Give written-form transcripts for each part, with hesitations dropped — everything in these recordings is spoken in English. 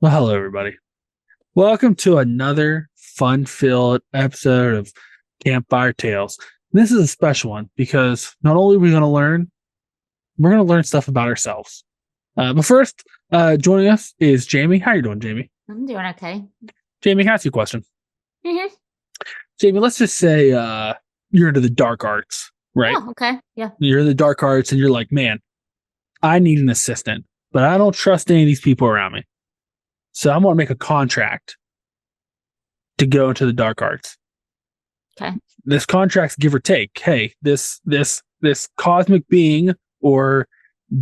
Well, hello, everybody. Welcome to another fun-filled episode of Campfire Tales. This is a special one because not only are we going to learn, we're going to learn stuff about ourselves. But first, joining us is Jaime. How you doing, Jaime? I'm doing okay. Jaime, can I ask you a question? Mm-hmm. Jaime, let's just say you're into the dark arts, right? Oh, okay. Yeah. You're in the dark arts and you're like, man, I need an assistant, but I don't trust any of these people around me. So I'm going to make a contract to go into the dark arts. Okay. This contract's give or take. Hey, this cosmic being or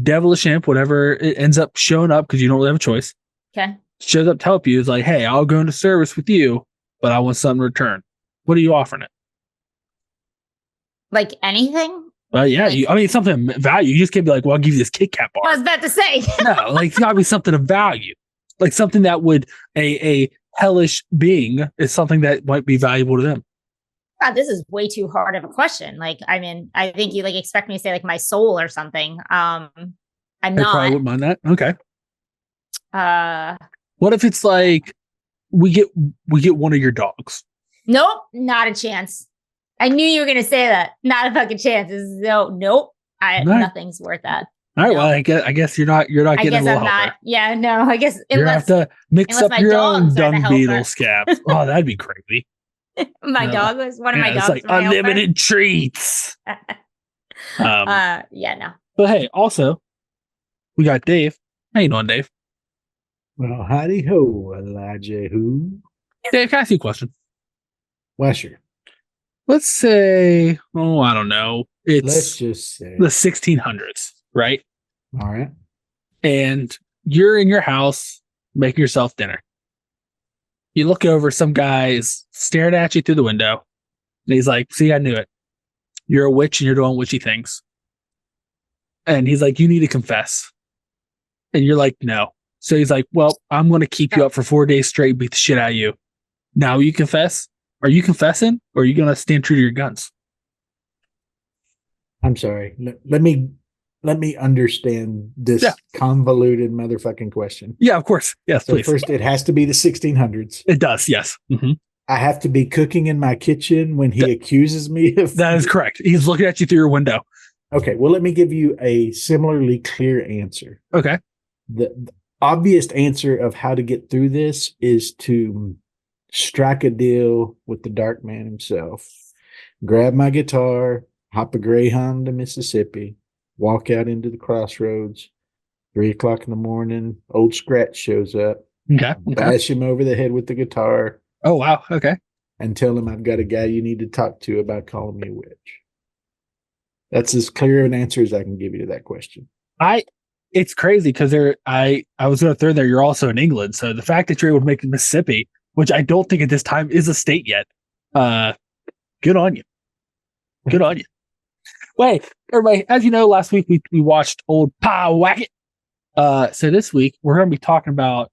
devilish imp, whatever it ends up showing up because you don't really have a choice. Okay. Shows up to help you. Is like, hey, I'll go into service with you, but I want something in return. What are you offering it? Like anything? Yeah, Like, something of value. You just can't be like, well, I'll give you this Kit Kat bar. I was about to say. No, like it's gotta be something of value. Like something that would a hellish being is something that might be valuable to them. God, this is way too hard of a question. Like, I mean, I think you expect me to say like my soul or something. I'm not. Probably wouldn't mind that. Okay. What if it's like we get one of your dogs? Nope, not a chance. I knew you were gonna say that. Not a fucking chance. Nope. Nothing's worth that. All right. No. Well, I guess you're not getting I guess a little I'm help not. there. Yeah, no. I guess You have to mix up your own dung beetle scabs. Oh, that'd be crazy. My dog was one of my dogs. It's like unlimited treats. Yeah, no. But hey, also we got Dave. How you doing, Dave? Well, howdy ho, Elijah. Who? Dave, can I ask you a question? Well, sure. Let's say, I don't know. Let's just say the 1600s, right? All right. And you're in your house making yourself dinner. You look over, some guy is staring at you through the window. And he's like, see, I knew it. You're a witch and you're doing witchy things. And he's like, you need to confess. And you're like, no. So he's like, well, I'm going to keep you up for 4 days straight, beat the shit out of you. Now you confess? Are you confessing or are you going to stand true to your guns? I'm sorry. Let me understand this convoluted motherfucking question. Yeah, of course. Yes, so please. First, it has to be the 1600s. It does, yes. Mm-hmm. I have to be cooking in my kitchen when he accuses me of... That is correct. He's looking at you through your window. Okay, well, let me give you a similarly clear answer. Okay. The obvious answer of how to get through this is to strike a deal with the dark man himself, grab my guitar, hop a Greyhound to Mississippi, walk out into the crossroads, 3:00 in the morning, old Scratch shows up, bash him over the head with the guitar. Oh, wow. Okay. And tell him I've got a guy you need to talk to about calling me a witch. That's as clear an answer as I can give you to that question. It's crazy because I was going to throw there, you're also in England. So the fact that you're able to make Mississippi, which I don't think at this time is a state yet, good on you. Good on you. Wait, everybody, as you know, last week we watched old Pyewacket. So this week we're going to be talking about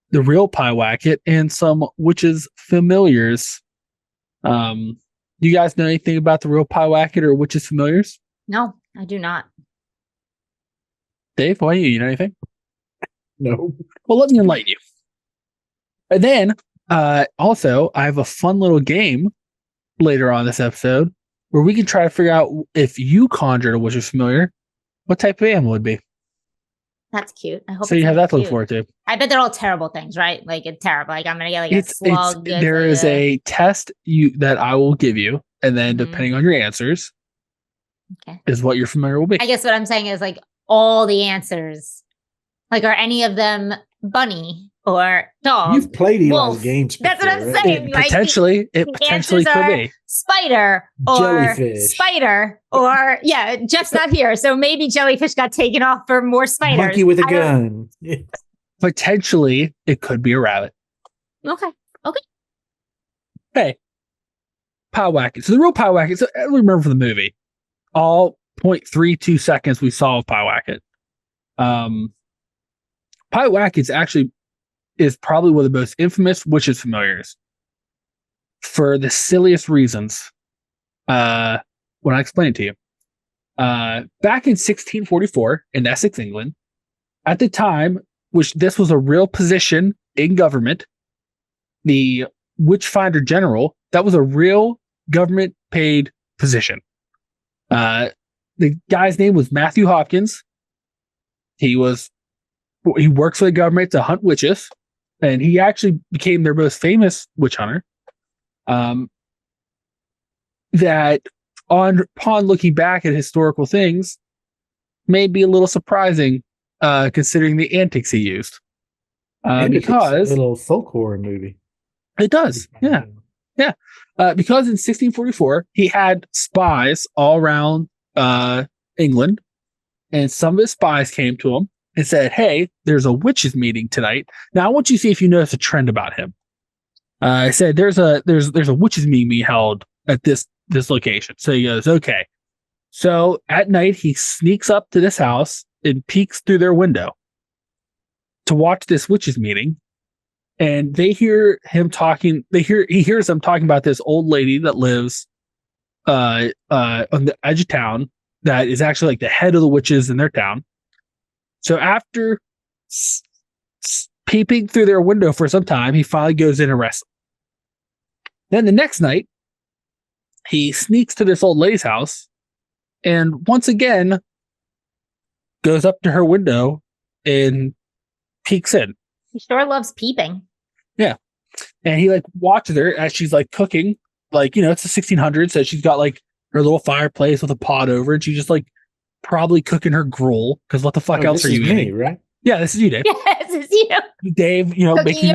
the real Pyewacket and some witches familiars. You guys know anything about the real Pyewacket or witches familiars? No, I do not. Dave, why you know anything? No. Well, let me enlighten you. And then also I have a fun little game later on this episode where we can try to figure out if you conjured a witch's familiar, what type of animal it would be. That's cute. I hope so. You have that to look forward to. I bet they're all terrible things, right? Like it's terrible. Like I'm gonna get a slug. There is a test that I will give you, and then depending on your answers, is what your familiar will be. I guess what I'm saying is like all the answers. Like, are any of them bunny or dog? You've played Eli's games before. That's what I'm saying. It potentially could be spider or jellyfish. Spider or Jeff's not here, so maybe jellyfish got taken off for more spiders. Monkey with a gun. Potentially, it could be a rabbit. Okay. Hey, Pyewacket. So the real Pyewacket. So I remember from the movie, all 0.32 seconds we saw of Pyewacket. Pyewacket is probably one of the most infamous witches familiars for the silliest reasons. When I explain it to you, back in 1644 in Essex, England, at the time, which this was a real position in government, the Witchfinder General. That was a real government paid position. The guy's name was Matthew Hopkins. He works for the government to hunt witches, and he actually became their most famous witch hunter. That upon looking back at historical things may be a little surprising, considering the antics he used. Because a little folk horror movie. It does. Yeah. Because in 1644, he had spies all around England, and some of his spies came to him and said, "Hey, there's a witches meeting tonight. Now, I want you to see if you notice a trend about him." I said, "There's a witches meeting being held at this location." So he goes, "Okay." So at night, he sneaks up to this house and peeks through their window to watch this witches meeting. And they hear him talking. He hears them talking about this old lady that lives on the edge of town, that is actually like the head of the witches in their town. So after peeping through their window for some time, he finally goes in and arrests them. Then the next night, he sneaks to this old lady's house and once again goes up to her window and peeks in. He sure loves peeping. Yeah. And he like watches her as she's like cooking. Like, it's the 1600s, so she's got like her little fireplace with a pot over, and she's just like probably cooking her gruel, because what the fuck else are you eating? Right? Yeah, this is you, Dave. Yes, it's you. Dave, Making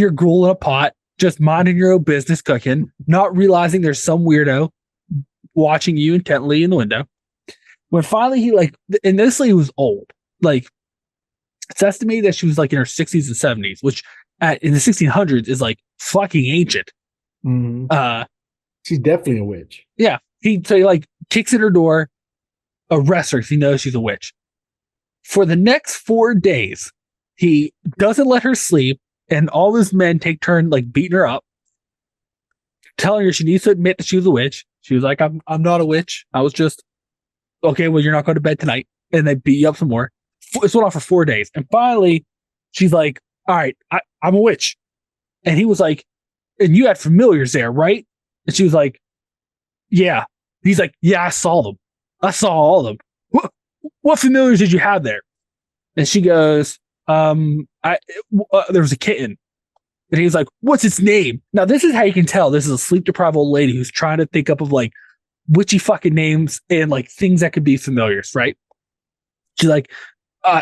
your gruel in a pot, just minding your own business cooking, not realizing there's some weirdo watching you intently in the window. When finally he and this lady was old. Like, it's estimated that she was like in her 60s and 70s, which in the 1600s is like fucking ancient. Mm-hmm. She's definitely a witch. Yeah. He like kicks in her door, arrests her because he knows she's a witch. For the next 4 days, he doesn't let her sleep, and all his men take turn like beating her up, telling her she needs to admit that she was a witch. She was like, I'm not a witch. I was just, okay, well, you're not going to bed tonight. And they beat you up some more. This went on for 4 days. And finally, she's like, all right, I'm a witch. And he was like, and you had familiars there, right? And she was like, yeah. He's like, yeah, I saw them. I saw all of them. What familiars did you have there? And she goes, there was a kitten. And he's like, what's its name? Now, this is how you can tell this is a sleep-deprived old lady who's trying to think up of like witchy fucking names and like things that could be familiars, right? She's like,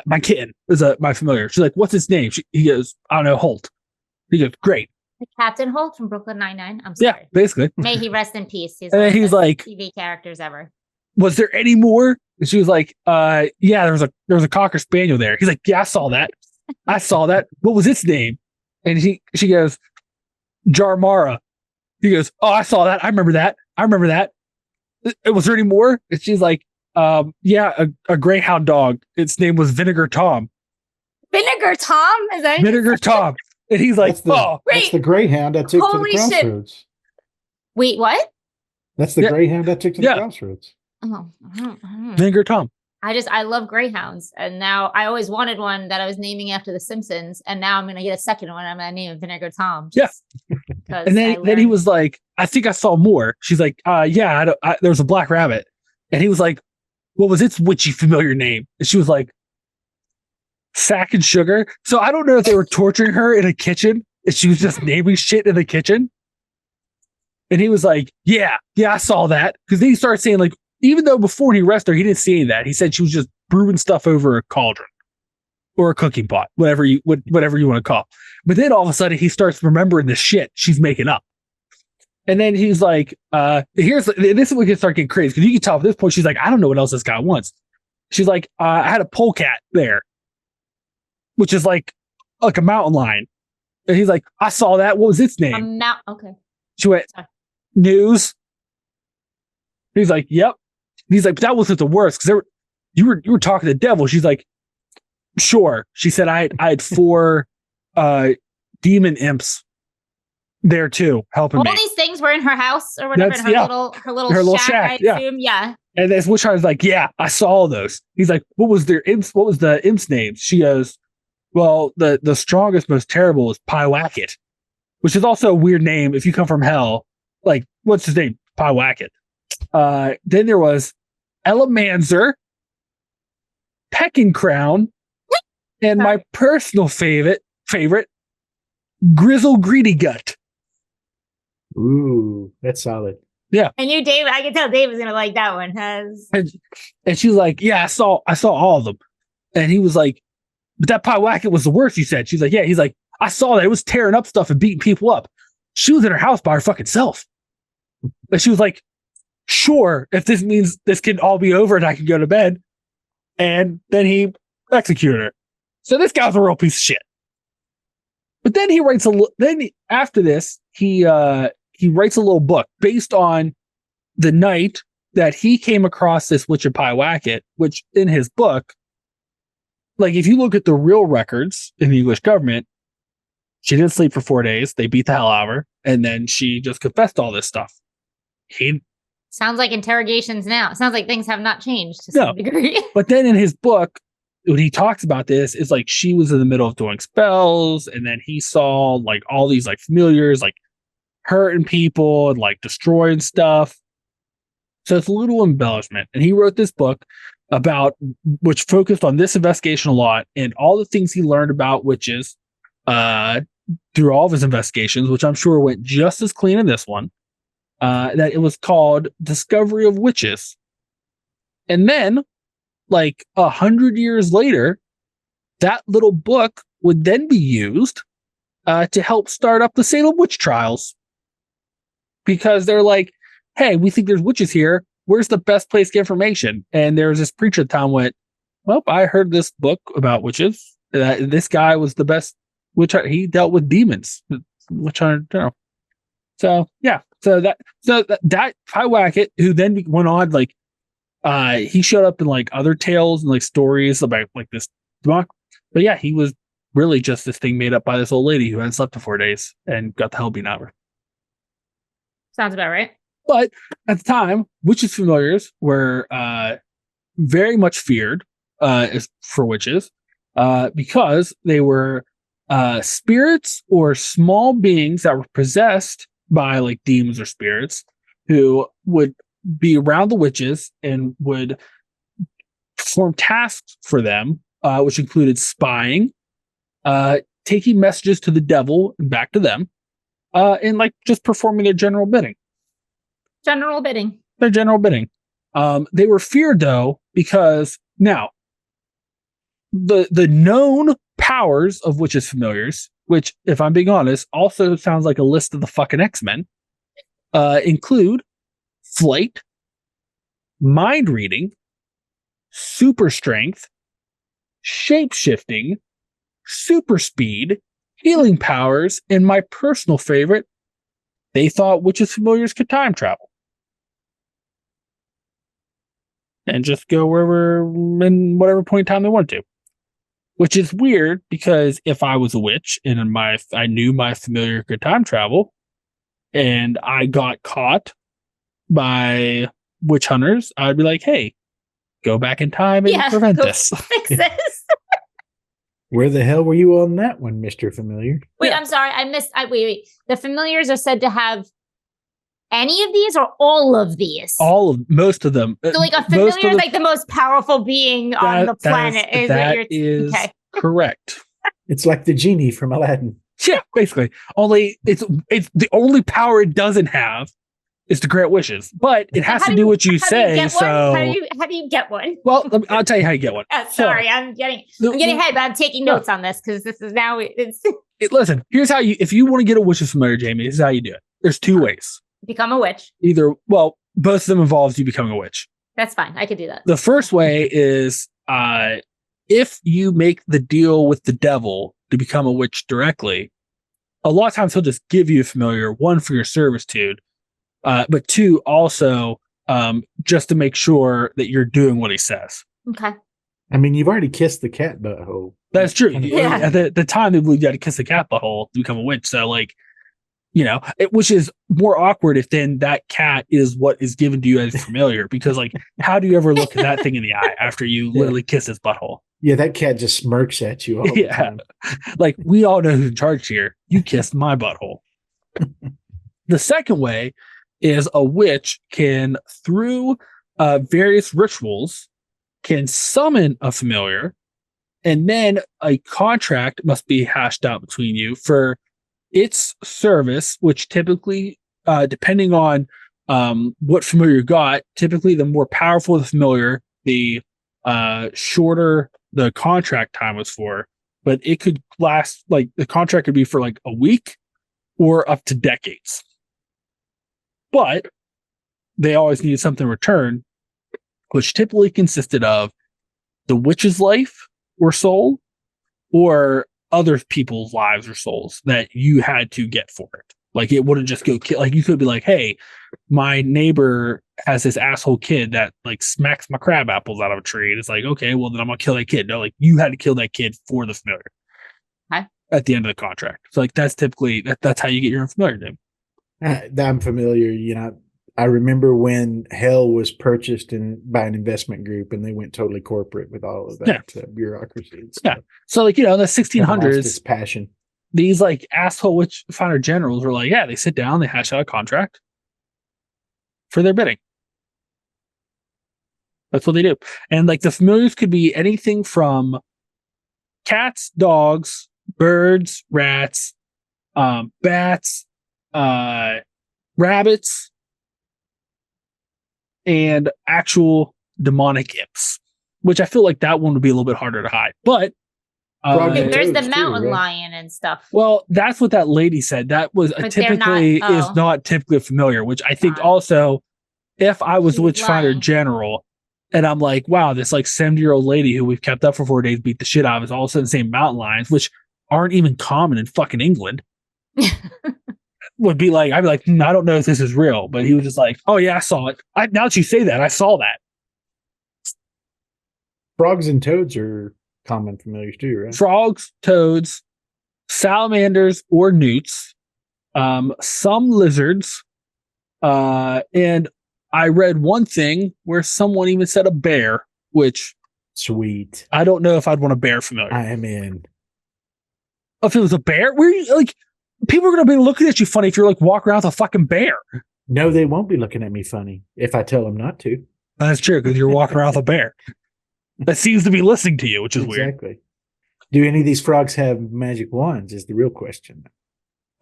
my kitten is my familiar. She's like, what's his name? He goes, I don't know, Holt. He goes, great. Captain Holt from Brooklyn Nine-Nine. I'm sorry. Yeah, basically. May he rest in peace. And then he's like, TV characters ever. Was there any more? And she was like, yeah, there was a Cocker Spaniel there. He's like, yeah, I saw that. I saw that. What was its name? And she goes, Jarmara. He goes, oh, I saw that. I remember that. Was there any more? And she's like, yeah, a Greyhound dog. Its name was Vinegar Tom. Vinegar Tom? Is that Vinegar Tom? And he's like, that's the Greyhound that took to the crossroads. Shit. Wait, what? That's the Greyhound that took to the crossroads. Oh, Vinegar Tom. I love Greyhounds, and now I always wanted one that I was naming after The Simpsons, and now I'm gonna get a second one. I'm gonna name it Vinegar Tom. Yeah. And then he was like, I think I saw more. She's like, yeah, there was a black rabbit. And he was like, what was its witchy familiar name? And she was like, Sack and Sugar. So I don't know if they were torturing her in a kitchen, if she was just naming shit in the kitchen. And he was like, yeah, I saw that. Because then he started saying, like, even though before he arrested her, he didn't see any of that. He said she was just brewing stuff over a cauldron or a cooking pot, whatever you want to call it. But then all of a sudden he starts remembering the shit she's making up. And then he's like, this is when he start getting crazy. Because you can tell at this point, she's like, I don't know what else this guy wants. She's like, I had a polecat there, which is like a mountain lion. And he's like, I saw that. What was its name? Okay. She went, News. He's like, yep. And he's like, but that wasn't the worst, because you were talking to the devil. She's like, sure. She said I had 4 demon imps there too, helping me. All these things were in her house or whatever, in her little shack, I assume. Yeah. And that's which I was like, yeah, I saw all those. He's like, what was the imp's names? She goes, Well, the strongest, most terrible is Pyewacket, which is also a weird name. If you come from hell, like, what's his name? Pyewacket. Then there was Elemanzer, Pecking Crown, and my personal favorite, Grizzle Greedy Gut. Ooh, that's solid. Yeah. I knew Dave. I could tell Dave was gonna like that one. And she was like, "Yeah, I saw all of them." And he was like, "But that Pyewacket was the worst." You said. She's like, "Yeah." He's like, "I saw that. It was tearing up stuff and beating people up." She was in her house by her fucking self. And she was like, "Sure, if this means this can all be over and I can go to bed." And then he executed her. So this guy's a real piece of shit. But then he writes after this, he writes a little book based on the night that he came across this witch of Pyewacket, which in his book, like if you look at the real records in the English government, she didn't sleep for 4 days. They beat the hell out of her. And then she just confessed all this stuff. Sounds like interrogations now. It sounds like things have not changed to some degree. But then in his book, when he talks about this, it's like she was in the middle of doing spells, and then he saw like all these like familiars like hurting people and like destroying stuff. So it's a little embellishment. And he wrote this book about which focused on this investigation a lot and all the things he learned about witches through all of his investigations, which I'm sure went just as clean in this one. That it was called Discovery of Witches. And then, like 100 years later, that little book would then be used to help start up the Salem witch trials. Because they're like, hey, we think there's witches here. Where's the best place to get information? And there was this preacher at the time went, well, I heard this book about witches. This guy was the best witch. He dealt with demons, which I don't know. So, yeah. So that Pyewacket, who then went on, like, he showed up in like other tales and like stories about like this demonic. But yeah, he was really just this thing made up by this old lady who hadn't slept for 4 days and got the hell beaten out of her. Sounds about right. But at the time, witches' familiars were very much feared for witches because they were spirits or small beings that were possessed by like demons or spirits who would be around the witches and would perform tasks for them, which included spying, taking messages to the devil and back to them, and like just performing their general bidding. Their general bidding. They were feared though because now the known powers of witches' familiars, which, if I'm being honest, also sounds like a list of the fucking X-Men, include flight, mind reading, super strength, shape shifting, super speed, healing powers, and my personal favorite, they thought witches' familiars could time travel. And just go wherever in whatever point in time they wanted to. Which is weird because if I was a witch and I knew my familiar could time travel and I got caught by witch hunters, I'd be like, hey, go back in time and prevent this. Fix this. Where the hell were you on that one, Mr. Familiar? Wait, I'm sorry. I missed. Wait. The familiars are said to have any of these or all of these? Most of them. So like a familiar is like the most powerful being on the planet. Is correct. It's like the genie from Aladdin. Yeah, basically. Only it's the only power it doesn't have is to grant wishes, but it has to do what you say. So how do you get one? Well, I'll tell you how you get one. Sorry, I'm getting ahead, but I'm taking notes on this because this is now. Listen, here's how you. If you want to get a wishes familiar, Jamie, this is how you do it. There's two ways. Become a witch. Both of them involves you becoming a witch. That's fine. I could do that. The first way is if you make the deal with the devil to become a witch directly, a lot of times he'll just give you a familiar, one, for your servitude, but two, also just to make sure that you're doing what he says. Okay. I mean, you've already kissed the cat butthole. That's true. Yeah. At the time, they believed you had to kiss the cat butthole to become a witch. So, like, which is more awkward if then that cat is what is given to you as familiar, because like, how do you ever look at that thing in the eye after you literally kiss its butthole? Yeah, that cat just smirks at you all the time. Like, we all know who's in charge here. You kissed my butthole. The second way is a witch can, through various rituals, can summon a familiar, and then a contract must be hashed out between you for its service, which typically, depending on what familiar you got, typically the more powerful the familiar, the shorter the contract time was for. But it could last, like, the contract could be for like a week or up to decades. But they always needed something in return, which typically consisted of the witch's life or soul, or other people's lives or souls that you had to get for it. Like, it wouldn't just go kill. Like, you could be like, hey, my neighbor has this asshole kid that like smacks my crab apples out of a tree. And it's like, okay, well then I'm gonna kill that kid. No, like, you had to kill that kid for the familiar. Okay. At the end of the contract. So like, that's typically that's how you get your familiar name. I'm familiar. I remember when Hell was purchased by an investment group, and they went totally corporate with all of that bureaucracy and stuff. Yeah. So like, in the 1600s, Its passion. These like asshole witch finder generals were like, yeah, they sit down, they hash out a contract for their bidding. That's what they do. And like, the familiars could be anything from cats, dogs, birds, rats, bats, rabbits, and actual demonic imps, which I feel like that one would be a little bit harder to hide. But there's the mountain lion and stuff. Well, that's what that lady said. That was is not typically familiar, which I think also, if I was the witchfinder general and I'm like, wow, this like 70-year-old lady who we've kept up for 4 days beat the shit out of is all of a sudden saying mountain lions, which aren't even common in fucking England. I'd be like, I don't know if this is real, but he was just like, oh yeah, I saw it. Now that you say that, I saw that. Frogs and toads are common familiars too, right? Frogs, toads, salamanders or newts, some lizards, and I read one thing where someone even said a bear, which sweet. I don't know if I'd want a bear familiar. I am in. If it was a bear, where you like, people are going to be looking at you funny if you're like walking around with a fucking bear. No, they won't be looking at me funny if I tell them not to. That's true, because you're walking around with a bear that seems to be listening to you, which is weird. Exactly. Do any of these frogs have magic wands is the real question.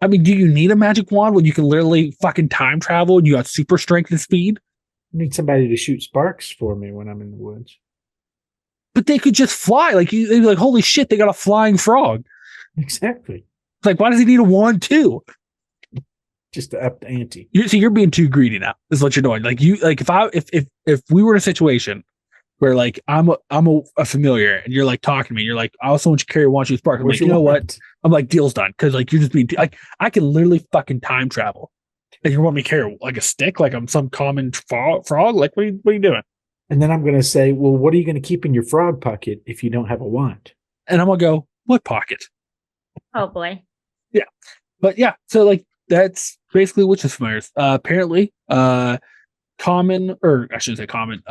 I mean, do you need a magic wand when you can literally fucking time travel and you got super strength and speed? I need somebody to shoot sparks for me when I'm in the woods. But they could just fly. Like, they'd be like, holy shit, they got a flying frog. Exactly. It's like, why does he need a wand too? Just to up the ante. You're being too greedy now. Is what you're doing. Like, if we were in a situation where like I'm a familiar and you're like talking to me, you're like, I also want you to carry one shoot spark. I'm like, you know what? I'm like, deal's done. Cause like, you're just being like, I can literally fucking time travel. And you want me to carry like a stick? Like I'm some common frog? Like, what are you doing? And then I'm going to say, well, what are you going to keep in your frog pocket if you don't have a wand? And I'm going to go, what pocket? Oh boy. Yeah. But yeah. So like, that's basically witches familiars. Apparently, common, or I shouldn't say common,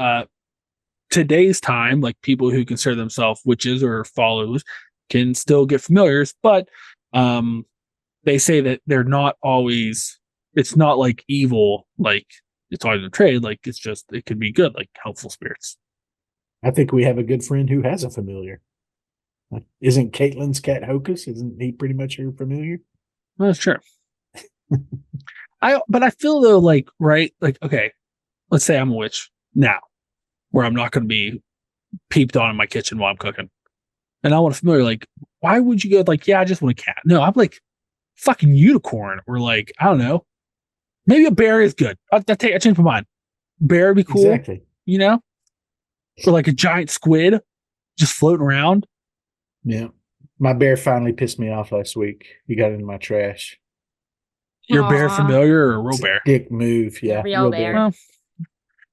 today's time, like people who consider themselves witches or follows can still get familiars, but they say that they're not always, it's not like evil, like it's always a trade, like it's just, it could be good, like helpful spirits. I think we have a good friend who has a familiar. Isn't Caitlin's cat Hocus? Isn't he pretty much her familiar? Well, that's true. But I feel though, like, right, like, okay, let's say I'm a witch now, where I'm not going to be peeped on in my kitchen while I'm cooking, and I want a familiar. Like, why would you go like, yeah, I just want a cat? No, I'm like fucking unicorn, or like, I don't know, maybe a bear is good. I changed my mind. Bear would be cool, exactly. You know, or like a giant squid just floating around. Yeah, my bear finally pissed me off last week. He got into my trash. Your bear familiar or a real bear? Dick move, yeah. Real bear.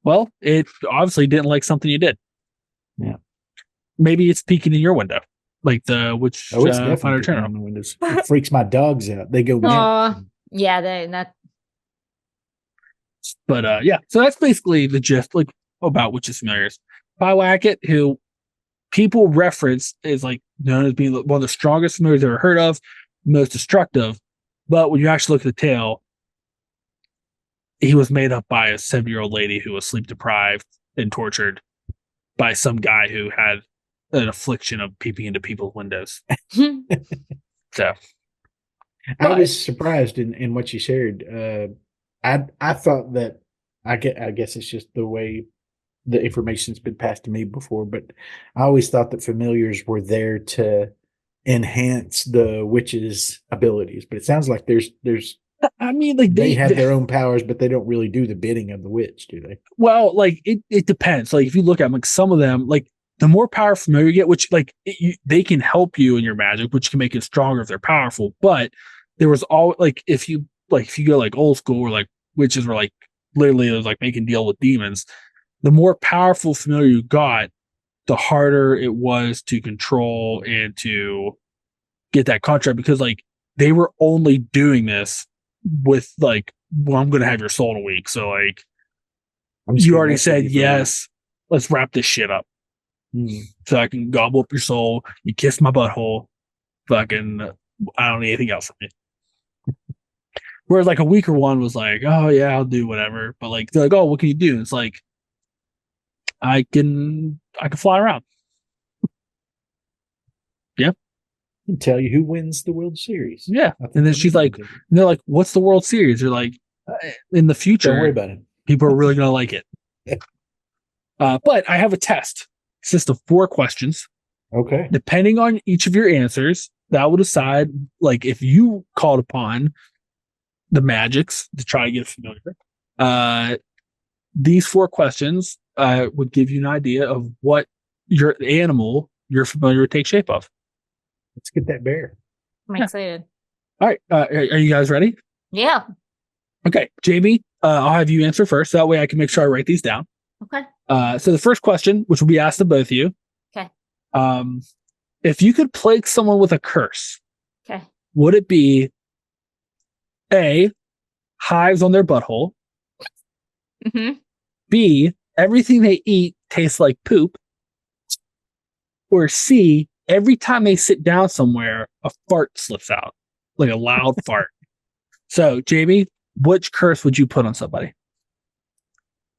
Well, it obviously didn't like something you did. Yeah. Maybe it's peeking in your window, like the witch it's finder channel. on the windows. It freaks my dogs out. They go. Yeah, that. But yeah, so that's basically the gist, like about witches familiars. Pyewacket, who people reference is like known as being one of the strongest familiars I've ever heard of, most destructive. But when you actually look at the tale, he was made up by a 7-year-old lady who was sleep deprived and tortured by some guy who had an affliction of peeping into people's windows. So I was surprised in what you shared. I thought that I guess it's just the way the information's been passed to me before, but I always thought that familiars were there to enhance the witch's abilities. But it sounds like there's I mean, like they have their own powers, but they don't really do the bidding of the witch, do they? Well, like it depends. Like if you look at them, like some of them, like the more powerful familiar you get, which like they can help you in your magic, which can make it stronger if they're powerful. But there was all like if you go like old school or like witches were like literally it was like making deal with demons. The more powerful familiar you got, the harder it was to control and to get that contract because like they were only doing this with like, well, I'm going to have your soul in a week. So like, you already said yes. Let's wrap this shit up. So I can gobble up your soul. You kiss my butthole. Fucking, I don't need anything else from you. Whereas like a weaker one was like, oh yeah, I'll do whatever. But like they're like, oh, what can you do? And it's like, I can fly around. Yeah. Can tell you who wins the World Series. Yeah. And then she's like, and they're like, what's the World Series? They're like, in the future, don't worry about it. People are really going to like it. But I have a test. It's just of 4 questions. Okay. Depending on each of your answers, that will decide, like, if you called upon the magics to try to get familiar. These 4 questions would give you an idea of what your animal you're familiar would take shape of. Let's get that bear. I'm excited. All right. Are you guys ready? Yeah. Okay. Jaime, I'll have you answer first. That way I can make sure I write these down. Okay. So the first question, which will be asked of both of you. Okay. If you could plague someone with a curse, okay, would it be A, hives on their butthole? Mm-hmm. B, everything they eat tastes like poop? Or C, every time they sit down somewhere, a fart slips out, like a loud fart? So, Jaime, which curse would you put on somebody?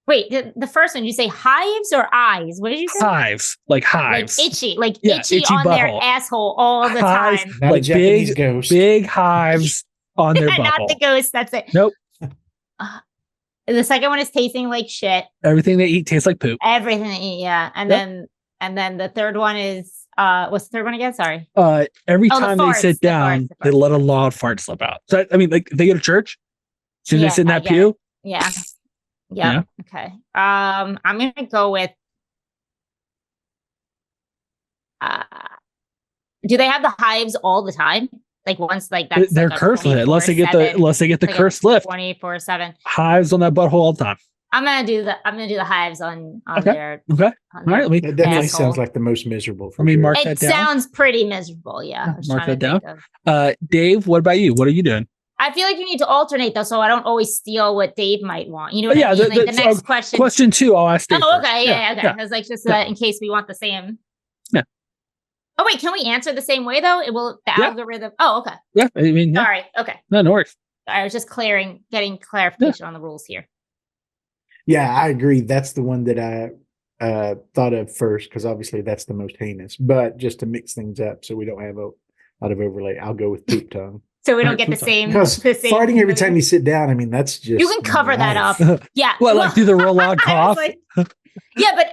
Wait, the first one, you say hives or eyes? What did you say? Hives, like hives. Like itchy on butthole. their asshole all the hives, time. Not like a Japanese ghost. big hives on their butthole. Not the ghost, that's it. Nope. The second one is tasting like shit. Everything they eat tastes like poop. Everything they eat, yeah. And then the third one is what's the third one again? Sorry. Every time they sit down, they let a loud fart slip out. So I mean, like they go to church, so they sit in that pew. Yeah. Yeah. Okay. I'm gonna go with. Do they have the hives all the time? Like once, like that's they're cursed with it, unless they get the like curse lift. 24/7 hives on that butthole all the time. I'm gonna do the hives on their. Okay. On all right. It definitely sounds like the most miserable. Let me mark that down. It sounds pretty miserable. Yeah. Mark that down. Dave, what about you? What are you doing? I feel like you need to alternate though, so I don't always steal what Dave might want. You know what I mean? Like the next question. Question 2, I'll ask Dave. Oh, okay. Yeah, okay. I was like, just in case we want the same. Yeah. Oh, wait, can we answer the same way though? It will the algorithm. Oh, okay. Yeah. I mean, all right. Okay. No worries. I was just getting clarification on the rules here. Yeah, I agree. That's the one that I thought of first, because obviously that's the most heinous. But just to mix things up so we don't have a lot of overlay, I'll go with poop tongue. So we don't get the same. Because farting every time you sit down, I mean, that's just. You can cover that up. Yeah. Well, like do the real loud cough? Yeah, but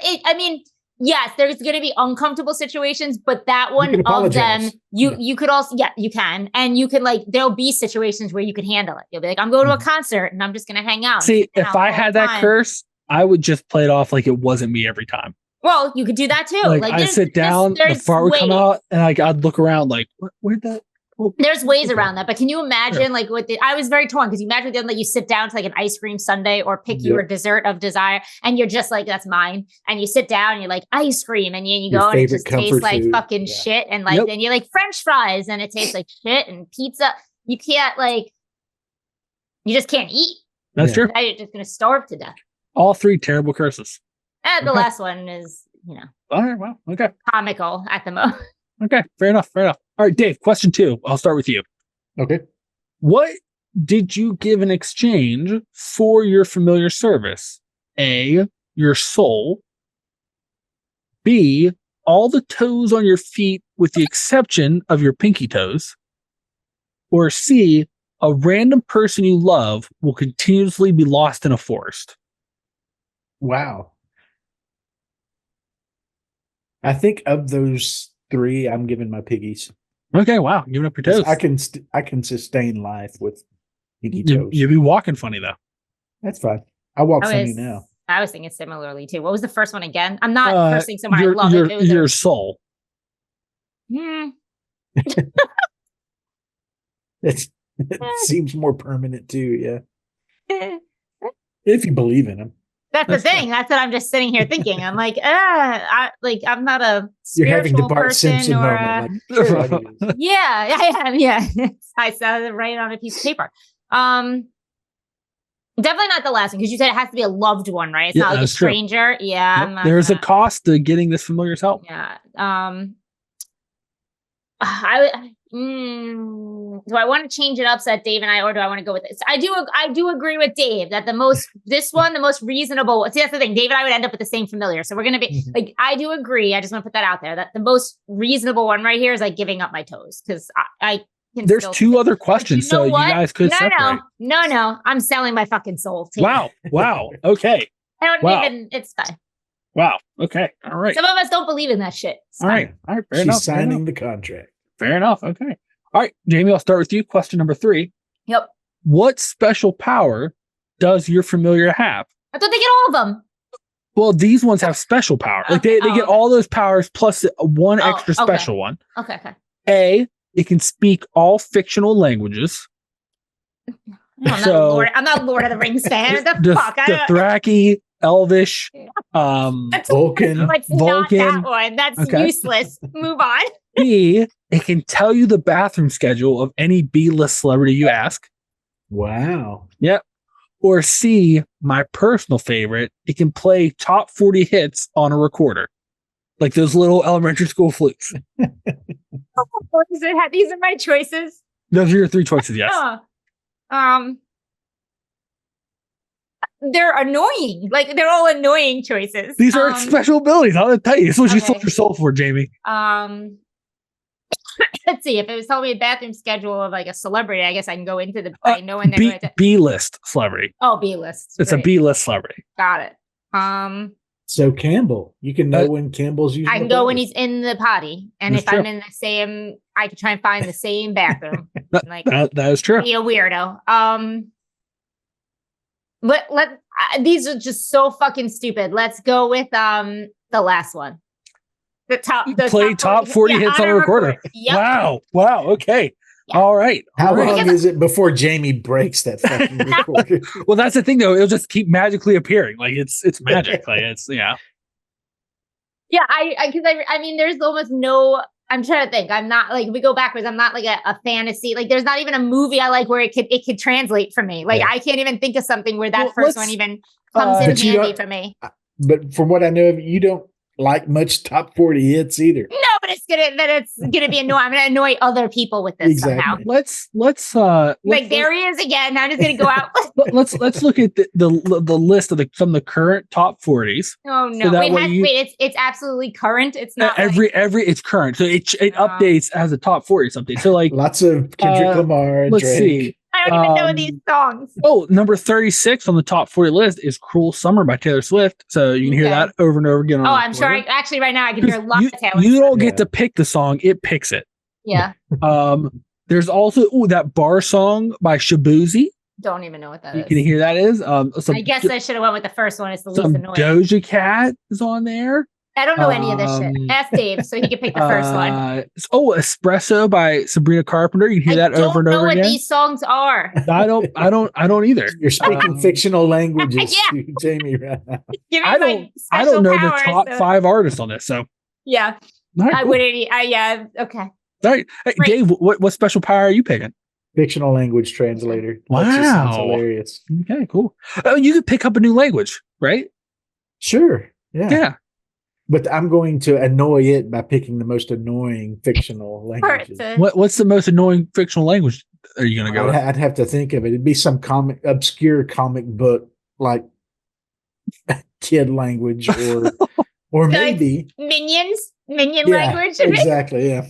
yes, there's going to be uncomfortable situations, but that one of them, you could also, you can. And you can there'll be situations where you can handle it. You'll be like, I'm going to a concert and I'm just going to hang out. See, if I had that curse, I would just play it off like it wasn't me every time. Well, you could do that too. Like I sit down, the fart would come out, and I'd look around like, where'd that? There's ways around that, but can you imagine I was very torn because you imagine then you sit down to like an ice cream sundae or pick your dessert of desire and you're just like, that's mine. And you sit down and you're like ice cream and you go and it just tastes like fucking shit. And then you like French fries and it tastes like shit and pizza. You can't You just can't eat. That's true. Now you're just going to starve to death. All 3 terrible curses. And the last one is, All right. Well, okay. comical at the moment. Okay. Fair enough. All right, Dave, question 2. I'll start with you. Okay. What did you give in exchange for your familiar service? A, your soul. B, all the toes on your feet with the exception of your pinky toes. Or C, a random person you love will continuously be lost in a forest. Wow. I think of those 3, I'm giving my piggies. Okay, wow. Giving up your toes. I can sustain life with piggy toes. You'd be walking funny, though. That's fine. I walk funny now. I was thinking similarly, too. What was the first one again? I'm not cursing someone. I love it. It was your soul. It seems more permanent, too, yeah. If you believe in them. That's the thing. That's what I'm just sitting here thinking. I'm like, I'm not a You're having the spiritual Bart person Simpson or moment. Like, sure, I'll do this. yeah, I am. Yeah, I said it right on a piece of paper. Definitely not the last one because you said it has to be a loved one, right? It's not like a stranger. True. Yeah, nope. There's a cost to getting this familiar's help. Yeah. Do I want to change it up so that Dave and I, or do I want to go with this? I do agree with Dave that the most reasonable. See, that's the thing. Dave and I would end up with the same familiar. So we're going to be like, I do agree. I just want to put that out there that the most reasonable one right here is like giving up my toes. Cause I can. There's 2 other questions. So you guys could separate. No. I'm selling my fucking soul. Too. Wow. Okay. I don't even, it's fine. Wow. Okay. All right. Some of us don't believe in that shit. All right. Fair She's enough. signing the contract. Fair enough. Okay. All right, Jamie, I'll start with you. Question number 3. Yep. What special power does your familiar have? I thought they get all of them. Well, these ones have special power. Like they get all those powers plus one extra special one. Okay. A, it can speak all fictional languages. I'm not Lord of the Rings fan. The fuck? Dothraki, Elvish, Vulcan. Like, Vulcan. Not that one. That's useless. Move on. B, it can tell you the bathroom schedule of any B-list celebrity you ask. Wow. Yep. Or C, my personal favorite, it can play top 40 hits on a recorder. Like those little elementary school flutes. These are my choices. Those are your 3 choices, yes. They're annoying. Like they're all annoying choices. These are special abilities. I'll tell you. This is what you sold your soul for, Jamie. Let's see. If it was telling me a bathroom schedule of like a celebrity, I guess I can go into the. I know when they're going to B-list celebrity. Oh, B-list. It's a B-list celebrity. Got it. So Campbell, you can know when Campbell's using. I can go when he's in the potty, and if I'm in the same, I can try and find the same bathroom. Like that is true. Be a weirdo. These are just so fucking stupid. Let's go with the last one. The top 40 hits on a recorder. Yep. Wow. Okay. Yeah. All right. How long is it before Jamie breaks that fucking recorder? Well, that's the thing though. It'll just keep magically appearing. Like it's magic. Like it's Yeah. I mean, there's almost no. I'm trying to think. I'm not like, if we go backwards, I'm not like a fantasy. Like there's not even a movie I like where it could translate for me. Like I can't even think of something where that first one even comes in handy for me. But from what I know of, you don't like much top 40 hits either. No, but it's gonna be annoying. I'm gonna annoy other people with this somehow. Let's like there he is again. I'm just gonna go out. let's look at the list of some of the current top 40s. Oh no! So wait, it's absolutely current. It's not it's current. So it updates as a top 40s update. So like lots of Kendrick Lamar and let's Drake. See. I don't even know these songs. Oh, number 36 on the top 40 list is "Cruel Summer" by Taylor Swift. So you can hear that over and over again. I'm sure. Actually, right now I can hear lots of Taylor. You don't get to pick the song; it picks it. Yeah. There's also that bar song by Shabuzi. Don't even know what that is. Can you hear that is? I guess I should have went with the first one. It's the least annoying. Doja Cat is on there. I don't know any of this shit. Ask Dave so he can pick the first one. Espresso by Sabrina Carpenter. You can hear that over and over again. I don't know what these songs are. I don't either. You're speaking fictional languages to Jamie right now. I don't know the top 5 artists on this. So yeah, right, I wouldn't. Yeah, okay. All right, hey, Dave. What special power are you picking? Fictional language translator. That just sounds Wow. hilarious. Okay, cool. Oh, you could pick up a new language, right? Sure. Yeah. Yeah. But I'm going to annoy it by picking the most annoying fictional languages. What's the most annoying fictional language are you going to go with? I'd have to think of it. It'd be some obscure comic book, like kid language, or maybe Minion language. Exactly. Yeah.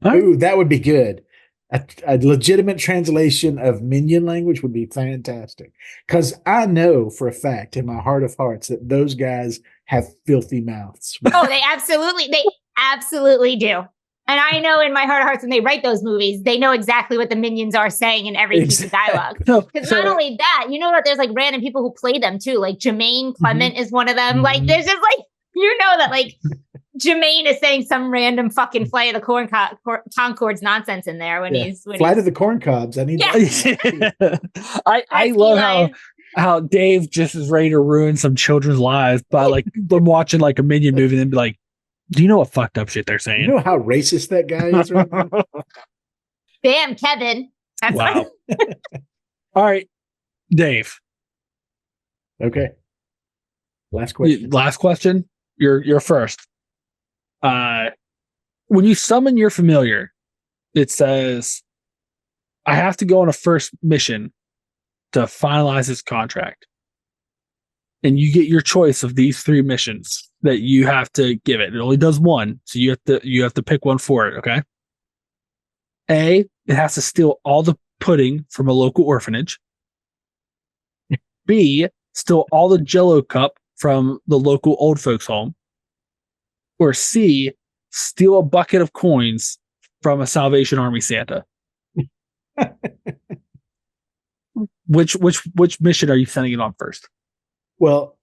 All right. Ooh, that would be good. A legitimate translation of Minion language would be fantastic. Because I know for a fact, in my heart of hearts, that those guys have filthy mouths. Oh, they absolutely do. And I know in my heart of hearts, when they write those movies, they know exactly what the minions are saying in every piece of dialogue. Because not only that, you know that there's like random people who play them too. Like Jermaine Clement is one of them. Mm-hmm. Like there's just like, you know that like Jermaine is saying some random fucking Flight of the Conchords nonsense in there when he's Flight of the Corn Cobs. I need I love how Dave just is ready to ruin some children's lives by like them watching like a Minion movie and then be like, do you know what fucked up shit they're saying? You know how racist that guy is right now? Damn, Kevin. That's wow. All right, Dave. Okay. Last question. Last question. You're first. When you summon your familiar, it says, I have to go on a first mission to finalize this contract. And you get your choice of these 3 missions that you have to give it. It only does one, so you have to pick one for it, okay? A, it has to steal all the pudding from a local orphanage. B, steal all the Jell-O cup from the local old folks home. Or C, steal a bucket of coins from a Salvation Army Santa. Which mission are you sending it on first? Well,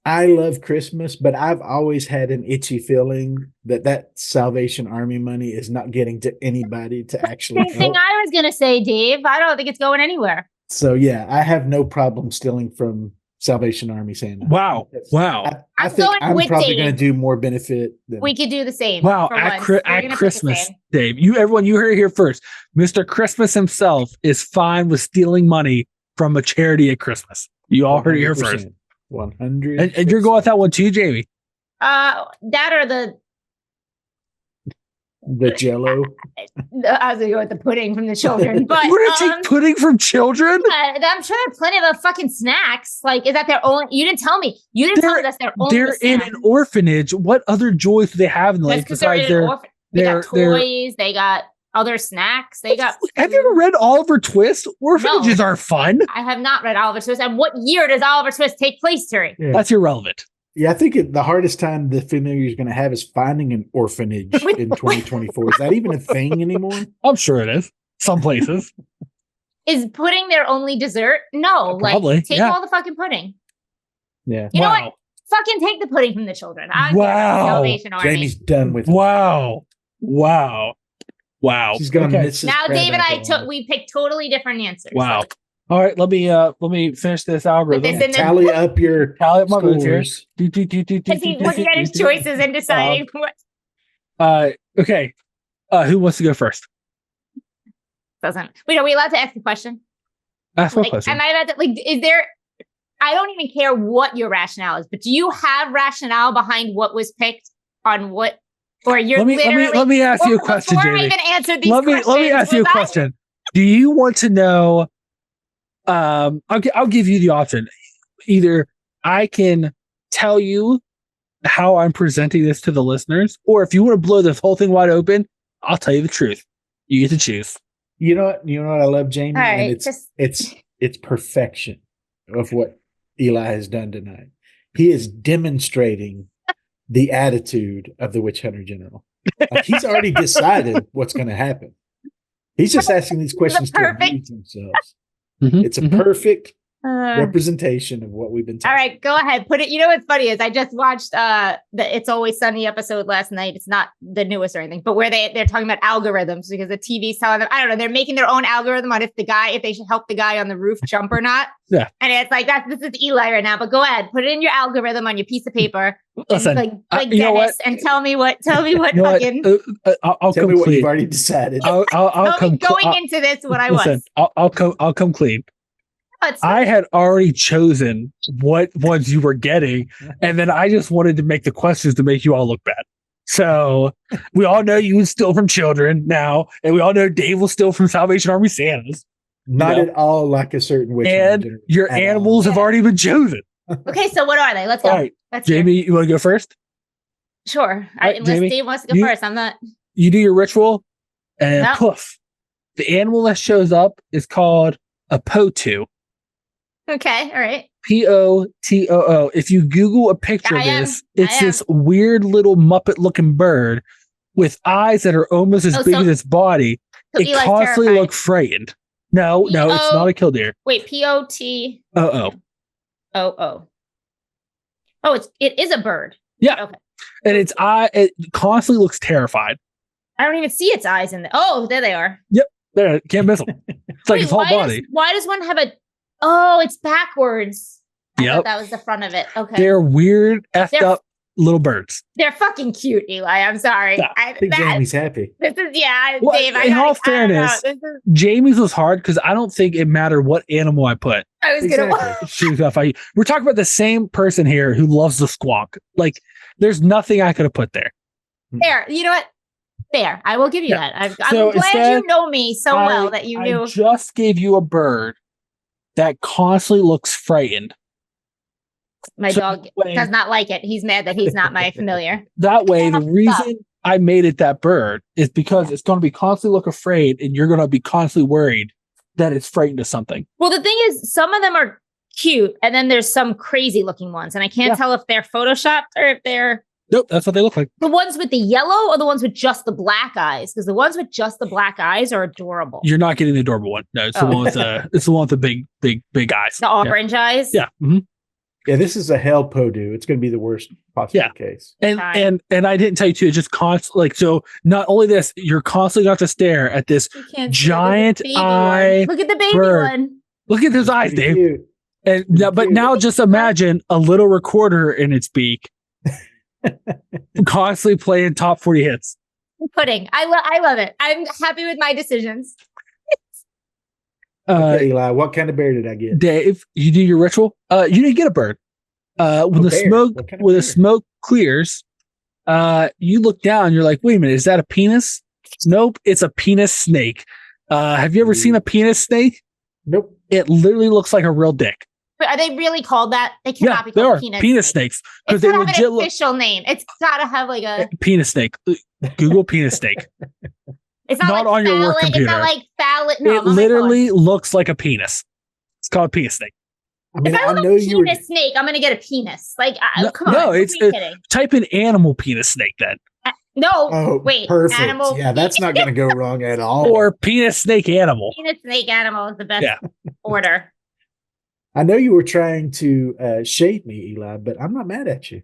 I love Christmas, but I've always had an itchy feeling that Salvation Army money is not getting to anybody to actually the thing I was going to say, Dave. I don't think it's going anywhere. So, yeah, I have no problem stealing from Salvation Army Santa. Wow. I think I'm probably going to do more benefit. We could do the same. Wow. At Christmas, Dave, everyone, you heard it here first. Mr. Christmas himself is fine with stealing money from a charity at Christmas. You all heard it here first. 100. And you're going with that one too, Jamie? That or the Jell-O. I was going to go with the pudding from the children. But you want to take pudding from children? I'm sure there are plenty of fucking snacks. Like, is that their only? You didn't tell me. You didn't tell me that's their only. They're in an orphanage. What other joys do they have in life besides they got toys? They got other snacks. They got. Have you ever read Oliver Twist? Orphanages are fun. I have not read Oliver Twist. And what year does Oliver Twist take place during? Yeah. That's irrelevant. Yeah, I think the hardest time the familiar is going to have is finding an orphanage in 2024. Is that even a thing anymore? I'm sure it is. Some places. Is pudding their only dessert? No. Probably. Take all the fucking pudding. Yeah. You know what? Fucking take the pudding from the children. Salvation Army. Jamie's done with it. Wow. She's going to miss now Dave and I we picked totally different answers. Wow. All right, let me finish this algorithm. Tally up my votes here. Because he's looking at his choices and deciding what. Okay. Who wants to go first? Doesn't. Wait, are we allowed to ask a question? Ask a question. Am I allowed to, is there, I don't even care what your rationale is, but do you have rationale behind what was picked on what, or you're let me ask you a question, Jamie. Jamie. Before I even answer these questions. Let me ask you a question. Do you want to know, I'll give you the option. Either I can tell you how I'm presenting this to the listeners, or if you want to blow this whole thing wide open, I'll tell you the truth. You get to choose. You know what I love, Jamie? All right, and it's perfection of what Eli has done tonight. He is demonstrating the attitude of the witch hunter general. Like he's already decided what's going to happen. He's just asking these questions to amuse themselves. It's a perfect representation of what we've been talking. All right, go ahead. Put it. You know what's funny is I just watched the It's Always Sunny episode last night. It's not the newest or anything, but where they're talking about algorithms because the TV's telling them, I don't know, they're making their own algorithm on if they should help the guy on the roof jump or not. Yeah. And it's like this is Eli right now, but go ahead, put it in your algorithm on your piece of paper. Listen, like Dennis, and tell me what fucking. I'll Tell come me what clean. you've already decided. I'll come going into this what I was. I'll come clean. I had already chosen what ones you were getting, and then I just wanted to make the questions to make you all look bad. So we all know you would steal from children now, and we all know Dave will steal from Salvation Army Santas. Not at all like a certain witch. And your animals have already been chosen. Okay, so what are they? Let's go. All right, Jamie, you want to go first? Sure. Unless Jamie, Dave wants to go first. I'm not. You do your ritual, and poof. The animal that shows up is called a Potoo. Okay, all right. Potoo. If you Google a picture of this, it's this weird little Muppet looking bird with eyes that are almost as big as its body. So it constantly looks frightened. No, it's not a killdeer. Wait, Potoo. Oh, it is a bird. Yeah. Okay. And it constantly looks terrified. I don't even see its eyes in there. Oh, there they are. Yep. There, can't miss them. It's like its whole body. Why does one have it's backwards. Yep. That was the front of it. Okay. They're weird, effed up little birds. They're fucking cute, Eli. I'm sorry. Yeah, I think Jamie's happy. This is, well, Dave. In all fairness, Jamie's was hard because I don't think it mattered what animal I put. I was she was gonna fight you. We're talking about the same person here who loves the squawk. Like, there's nothing I could have put there. There. You know what? There. I will give you that. I'm glad you know me so well that you knew. I just gave you a bird that constantly looks frightened. My dog does not like it. He's mad that he's not my familiar. That way, the reason I made it that bird is because it's going to be constantly look afraid, and you're going to be constantly worried that it's frightened of something. Well, the thing is, some of them are cute, and then there's some crazy looking ones, and I can't tell if they're photoshopped or if they're. Nope, that's what they look like. The ones with the yellow or the ones with just the black eyes? Because the ones with just the black eyes are adorable. You're not getting the adorable one. No, it's the one with it's the one with the big eyes. The orange eyes. Yeah. Mm-hmm. Yeah, this is a hell Potoo. It's going to be the worst possible case. And I didn't tell you too. It's just constantly so. Not only this, you're constantly going to stare at this giant eye. Look at the baby one. Look at those eyes, Dave. And now just imagine a little recorder in its beak. Constantly playing top 40 hits. Pudding. I love it. I'm happy with my decisions. Okay, Eli, what kind of bear did I get? Dave, you do your ritual. You didn't get a bird. When the smoke clears, you look down. You're like, wait a minute, is that a penis? Nope, it's a penis snake. Have you ever seen a penis snake? Nope. It literally looks like a real dick. Are they really called that? They cannot be called penis snakes. It's got to have an official name. It's got to have like a penis snake. Google penis snake. It's not like on your work computer. It's not like phallic. No, it literally looks like a penis. It's called a penis snake. I mean, if I know you penis snake, I'm gonna get a penis. Like, come on. No, it's type in animal penis snake then. Wait. Perfect. Animal. Yeah, that's not going to go wrong at all. Or penis snake animal. Penis snake animal is the best order. I know you were trying to shade me, Eli, but I'm not mad at you.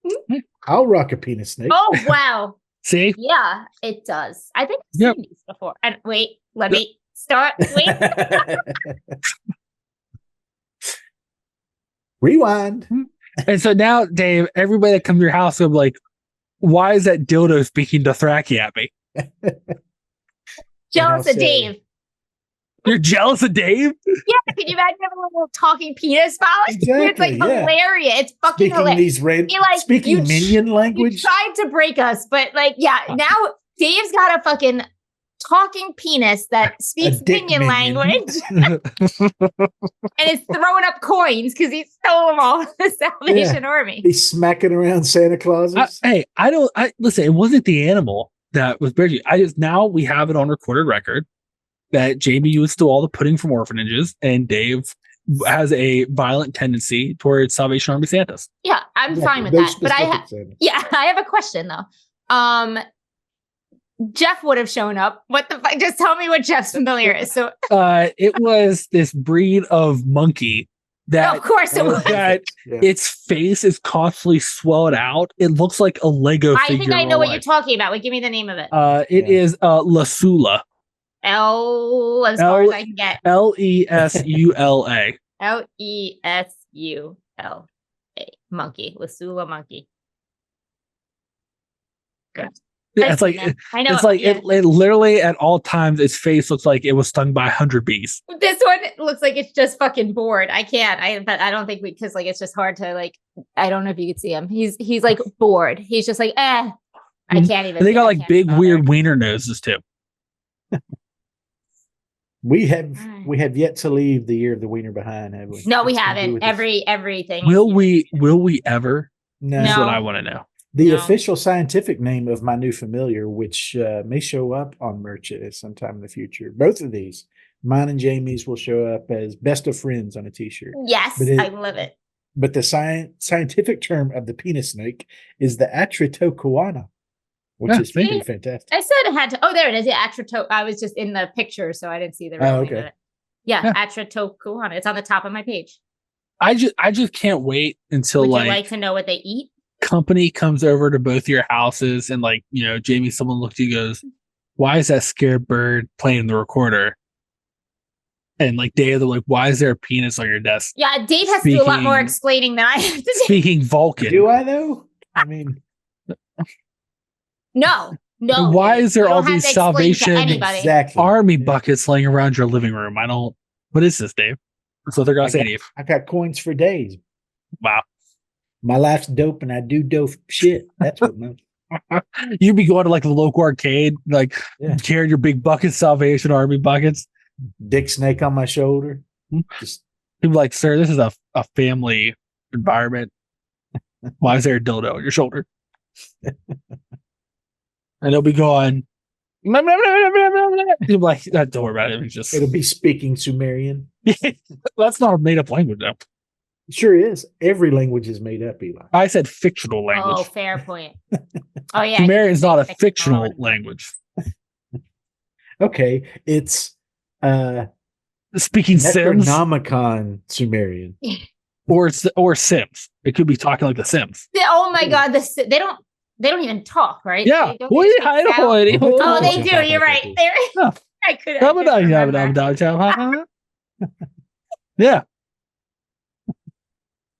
Mm-hmm. I'll rock a penis snake. Oh, wow. See? Yeah, it does. I think I've seen these before. And wait, let me start. Wait. Rewind. And so now, Dave, everybody that comes to your house will be like, why is that dildo speaking Dothraki at me? Jealous of Dave. You're jealous of Dave? Yeah, can you imagine having a little talking penis phallus? Exactly, it's like hilarious. It's fucking hilarious. Speaking minion language. You tried to break us, but now Dave's got a fucking talking penis that speaks minion language and is throwing up coins because he stole them all from the Salvation Army. He's smacking around Santa Claus. Listen, it wasn't the animal that was buried. Now we have it on recorded record that Jamie used to all the pudding from orphanages, and Dave has a violent tendency towards Salvation Army Santas. Yeah, I'm fine with that. But I have a question though. Jeff would have shown up. What the fuck? Just tell me what Jeff's familiar is. So it was this breed of monkey that of course it was. that Yeah. its face is constantly swelled out. It looks like a Lego I figure. think I in know real what you're life. talking about. Wait, give me the name of it. It Yeah. is Lasula. L as far as I can get. Lesula. Lesula. Monkey. Lasula monkey. Good. Yeah, it's like I know. it's like yeah. it literally at all times its face looks like it was stung by 100 bees. This one looks like it's just fucking bored. I can't. But I don't think because like it's just hard to like. I don't know if you could see him. He's like bored. He's just like I can't even. And they got I like can't big bother. weird wiener noses too. We have yet to leave the year of the wiener behind, have we? No, we What's it gonna do haven't. with us? Everything. Will we ever? No. That's what No. I want to know. The No. official scientific name of my new familiar, which may show up on merch at sometime in the future. Both of these, mine and Jamie's, will show up as best of friends on a T-shirt. Yes, But I love it. But the scientific term of the penis snake is the Atritocoana, which Yeah, is thank pretty you. fantastic. I said it had to. Oh, there it is. Yeah, I was just in the picture, so I didn't see the real name okay. of it. Yeah, Yeah. Atritokuana. It's on the top of my page. I just can't wait until Would like, you like to know what they eat? company comes over to both your houses and like, Jamie, someone looks at you and goes, why is that scared bird playing the recorder? And like Dave, they're like, why is there a penis on your desk? Yeah, Dave has to do a lot more Speaking- explaining than I have to do. Speaking Vulcan. Do I though? I mean, No. And why Dave. is there You all don't have these to explain to Salvation anybody. exactly. army Yeah. buckets laying around your living room? What is this, Dave? That's what they're gonna say to you. I've got coins for days. Wow. My life's dope, and I do dope shit. That's what. You'd be going to like the local arcade, like Yeah. carrying your big buckets, Salvation Army buckets. Dick snake on my shoulder. Hmm. Just People like, sir, this is a family environment. Why is there a dildo on your shoulder? And they'll be going, blah, blah, blah, blah, blah, blah. You'll be like, don't worry about it. It's just it'll be speaking Sumerian. that's not a made up language though. It sure is. Every language is made up, Eli. I said fictional language. Oh, fair point. Oh, yeah. Sumerian is not a Fictional. fictional language. Okay, it's Speaking Sims Necronomicon Sumerian. or Sims. It could be talking like the Sims. Oh my God. They don't even talk, right? Yeah. They don't even speak sound. Oh, they do. You're right. Yeah. I couldn't remember. Yeah.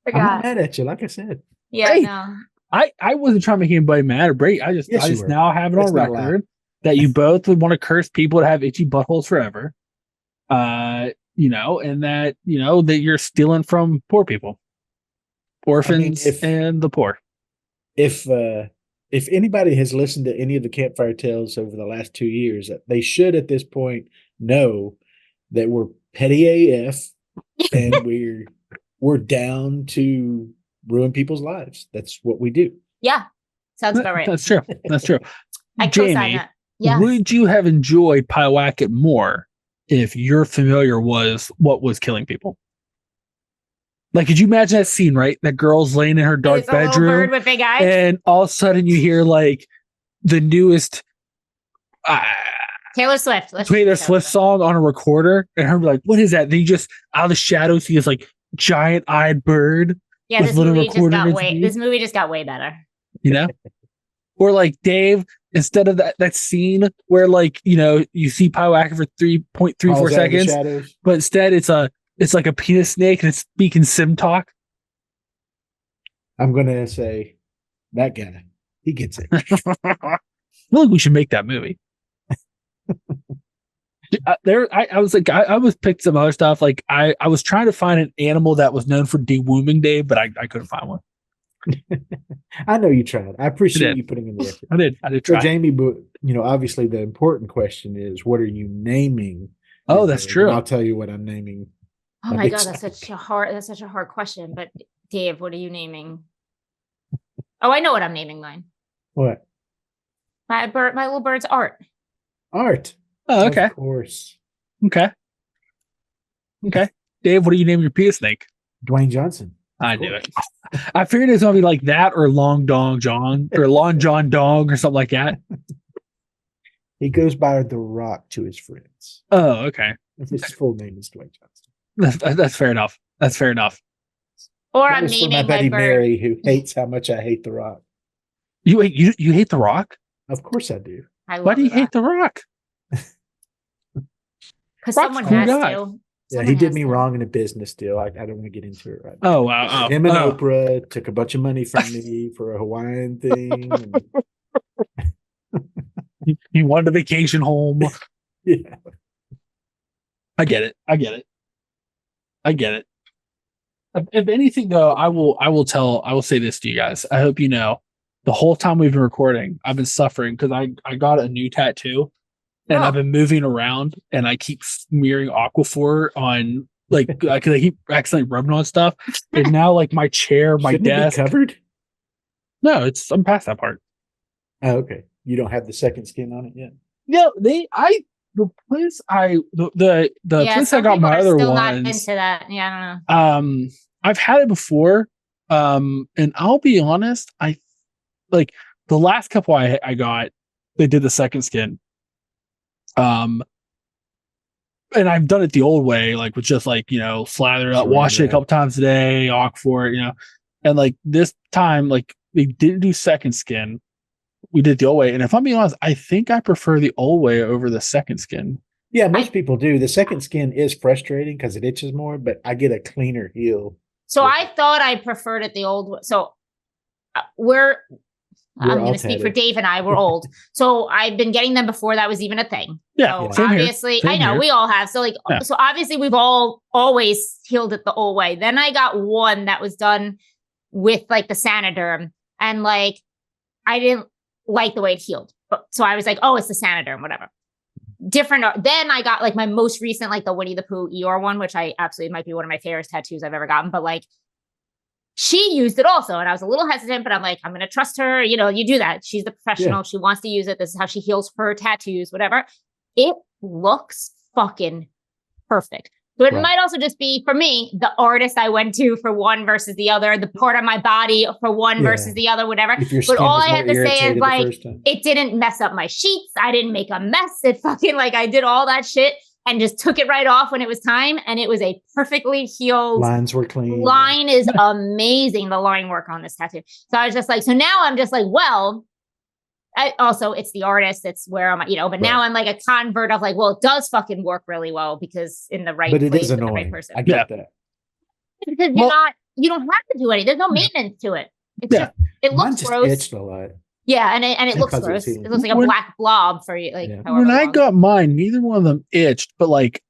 I'm not mad at you, like I said. Yeah, Hey. no. I wasn't trying to make anybody mad or break. I just Yes, you were. now have it That's on not record that you both would want to curse people to have itchy buttholes forever. And that, that you're stealing from poor people. Orphans and the poor. If anybody has listened to any of the Campfire Tales over the last 2 years, they should at this point know that we're petty AF and we're down to ruin people's lives. That's what we do. Yeah. Sounds about right. That's true. That's true. I co-sign Jamie, that. Yeah. would you have enjoyed Pyewacket more if your familiar was what was killing people? Like, could you imagine that scene, right? That girl's laying in her dark It's a little bedroom bird with big eyes. and all of a sudden you hear like the newest Taylor Swift. Taylor Swift song on a recorder and her be like, what is that? Then you just out of the shadows see this like giant eyed bird, Yeah, with this little movie just recorder got in its way. teeth. This movie just got way better. Or like Dave, instead of that scene where like, you see Pyewacket for 3.34 Falls out of the seconds, shadows. but instead it's like a penis snake and it's speaking sim talk. I'm gonna say that guy. He gets it. I feel like we should make that movie. I was like, I was picked some other stuff. Like I was trying to find an animal that was known for dewombing Dave, but I couldn't find one. I know you tried. I appreciate did. you putting in the effort. I did So try. Jamie, but obviously the important question is, what are you naming? Oh, your that's bird? true. And I'll tell you what I'm naming. Oh My my big God, snake. that's such a hard question. But Dave, what are you naming? Oh, I know what I'm naming mine. What? My little bird's Art. Art. Oh, okay. Of course. Okay. Dave, what do you name your penis snake? Dwayne Johnson. I knew it. I figured it was gonna be like that or Long Dong John or Long John Dong or something like that. He goes by The Rock to his friends. Oh, okay. His full name is Dwayne Johnson. That's fair enough. That's fair enough. Or That I'm was for my naming buddy my bird. Mary, who hates how much I hate The Rock. You hate The Rock? Of course I do. I love Why do you The Rock. hate The Rock? Because Rock's someone a cool has guy. to. Yeah, Someone he did has me to. wrong in a business deal. I don't want to get into it right now. Oh wow! Him and Oprah took a bunch of money from me for a Hawaiian thing. You wanted a vacation home. Yeah. I get it. If anything, though, I will say this to you guys. I hope you know, the whole time we've been recording, I've been suffering because I got a new tattoo, and I've been moving around, and I keep smearing Aquaphor on because I keep accidentally rubbing on stuff, and now like my chair, my Shouldn't it be desk. covered? No, I'm past that part. Oh, okay. You don't have the second skin on it yet. No, the place the place I got my other still ones. not into that. Yeah, I don't know. I've had it before, and I'll be honest, I like the last couple I got, they did the second skin, and I've done it the old way, like with just like slather it up, wash it a couple times a day, Aquaphor, and like this time, like they didn't do second skin. We did the old way, and if I'm being honest, I think I prefer the old way over the second skin. Yeah, most people do. The second skin is frustrating because it itches more, but I get a cleaner heel. So I thought I preferred it the old way. So I'm going to speak for Dave and I. We're old. So I've been getting them before that was even a thing. Yeah. So obviously, I know we all have. So so obviously we've all always healed it the old way. Then I got one that was done with like the Saniderm, and like I didn't like the way it healed. So I was like, oh, it's the Saniderm, whatever. Different. Then I got like my most recent, like the Winnie the Pooh Eeyore one, which I absolutely might be one of my favorite tattoos I've ever gotten. But like, she used it also, and I was a little hesitant, but I'm like, I'm going to trust her. You do that. She's the professional. Yeah. She wants to use it. This is how she heals her tattoos, whatever. It looks fucking perfect. So it might also just be, for me, the artist I went to for one versus the other, the part of my body for one versus the other, whatever. But all I had to say is like, it didn't mess up my sheets. I didn't make a mess. It fucking like, I did all that shit and just took it right off when it was time. And it was a perfectly healed. Lines were clean. Line is amazing. The line work on this tattoo. So I was just like, so now I'm just like, well, also it's the artist, it's where I'm, but now I'm like a convert of like, well, it does fucking work really well because in the right place with the right person. I get that. Because you don't have to do anything. There's no maintenance to it. It's just, it looks gross. Itched a lot. Yeah, and it looks gross. It looks like a black blob for you. Like when I got mine, neither one of them itched, but like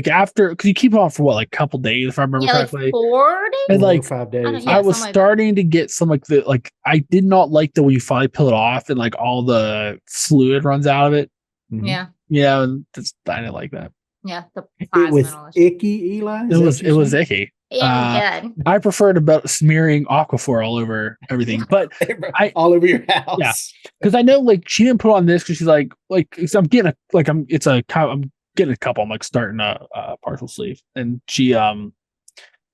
after, because you keep it on for what, like a couple days, if I remember correctly. Like 4 days? And like 5 days. I was starting to get some I did not like the when you finally peel it off and like all the fluid runs out of it. Mm-hmm. Yeah. Yeah, I didn't like that. Yeah. It was icky, Eli? It was icky. Yeah, I preferred about smearing Aquaphor all over everything, but all over your house. Yeah, because I know like she didn't put on this because she's like I'm getting I'm getting a couple. I'm like starting a partial sleeve, and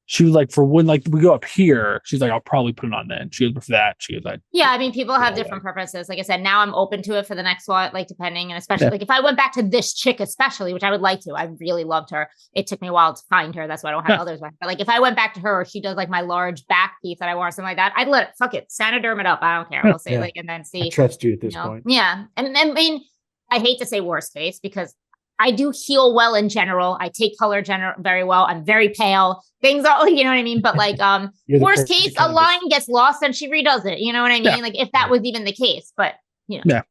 she was like, for when like we go up here, she's like, I'll probably put it on then. She goes, for that, she goes, yeah, I mean, people have different preferences. Like I said, now I'm open to it for the next one, like depending, and especially like if I went back to this chick, especially, which I would like to, I really loved her. It took me a while to find her. That's why I don't have others. But like if I went back to her, or she does like my large back piece that I want, or something like that, I'd let it, fuck it, Saniderm it up. I don't care. We'll say like, and then see. I trust you at this point. Yeah. And I mean, I hate to say worst case because I do heal well in general. I take color very well. I'm very pale. Things are, you know what I mean? But like, worst case, a line gets lost and she redoes it. You know what I mean? Yeah. Like if that was even the case, but Yeah.